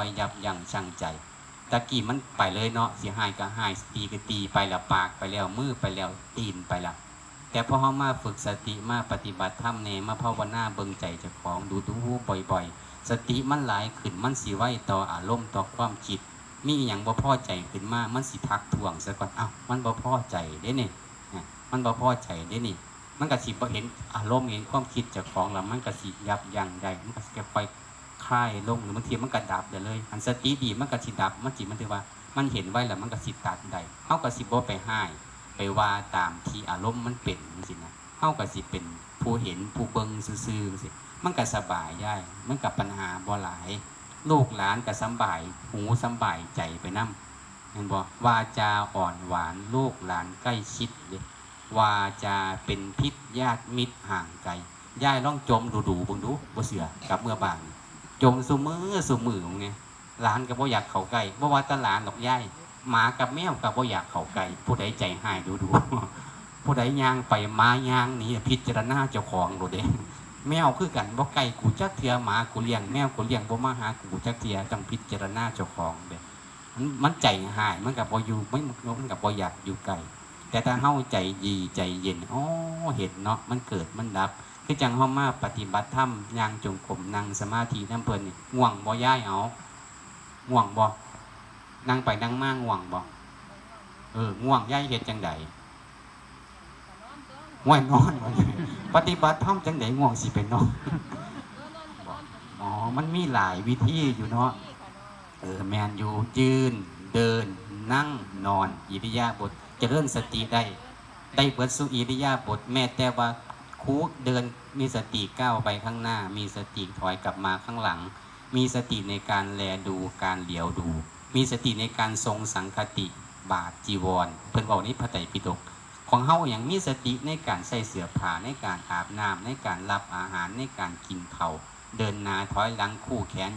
ไปยับยั้งชั่งใจตะกี้มันไปเลยเนาะสิหายก็หายตีก็ตีไปแล้วปากไปแล้วมือไปแล้วตีนไปแล้วแต่พอเขามาฝึกสติมาปฏิบัติธรรมเนมาภาวนาเบิ่งใจเจ้าของดูบ่อยๆสติมันหลายขึ้นมันสิไว้ต่ออารมณ์ต่อความคิดมีอย่างบ่พอใจขึ้นมามันสิทักท้วงซะก่อนอ้าวมันบ่พอใจเด้นี่มันบ่พอใจเด้นี่มันก็สิบ่เห็นอารมณ์เห็นความคิดเจ้าของแล้วมันก็สิยับยั้งได้มันก็สิค่อยคลายลงหรือบางทีมันก็ดับได้เลยอันสติดีมันก็สิดับมันสิมันถือว่ามันเห็นไว้แล้วมันก็สิตัดได้เฮาก็สิบ่ไปให้ไปว่าตามที่อารมณ์มันเป็นจังซี่นะเฮาก็สิเป็นผู้เห็นผู้เบิ่งซื่อๆสิมันก็สบายได้มันกับปัญหาบ่หลายลูกหลานก็สบายหูสบายใจไปนำเห็นบ่วาจาอ่อนหวานลูกหลานใกล้ชิดเด้วาจาเป็นพิษญาติมิตรห่างไกลย่ายลองจมดูๆเบิ่งดูบ่เชื่อกับเมื่อบางจมซุมือไงหลานก็บ่อยากเข้าใกล้บ่ว่าแต่หลานหรอกย่ายหมากับแมวก็บ่อยากเข้าใกล้ผู้ใดใจหายดูผู้ใดย่างไปมาย่างหนีพิจารณาเจ้าของโดดเด้แมวคือกันบ่ไก่กูจักเทื่อหมากูเลี้ยงแมวกูเลี้ยงบ่มาหากูจักเทื่อต้องพิจารณาเจ้าของเด้มันใจหายมันก็บ่อยู่มันก็บ่อยากอยู่ไกลแต่ถ้าเฮาใจดีใจเย็นอ๋อเห็นเนาะมันเกิดมันดับคือจังเฮามาปฏิบัติธรรมย่างจงกรมนั่งสมาธินำเพิ่นนี่ง่วงบ่ย้ายเอาง่วงบ่นั่งไปนั่งมาง่วงบ่ง่วงย้ายเฮ็ดจังได๋ง่วงนอนปฏิบัติธรรมจังได๋ง่วงสิไปนอนอ๋อมันมีหลายวิธีอยู่เนาะแม่นอยู่ยืนเดินนั่งนอนอิริยาบถเจริญสติได้เบิดสุอิริยาบถแม้แต่ว่าคูเดินมีสติก้าวไปข้างหน้ามีสติถอยกลับมาข้างหลังมีสติในการแลดูการเหลียวดูมีสติในการทรงสังคติบาทจีวรเพิ่นบอกในพระไตรปิฎกของเฮาอย่างมีสติในการใส่เสื้อผ้าในการอาบน้ำในการรับอาหารในการกินข้าวเดินหน้าถอยหลังคู่แขน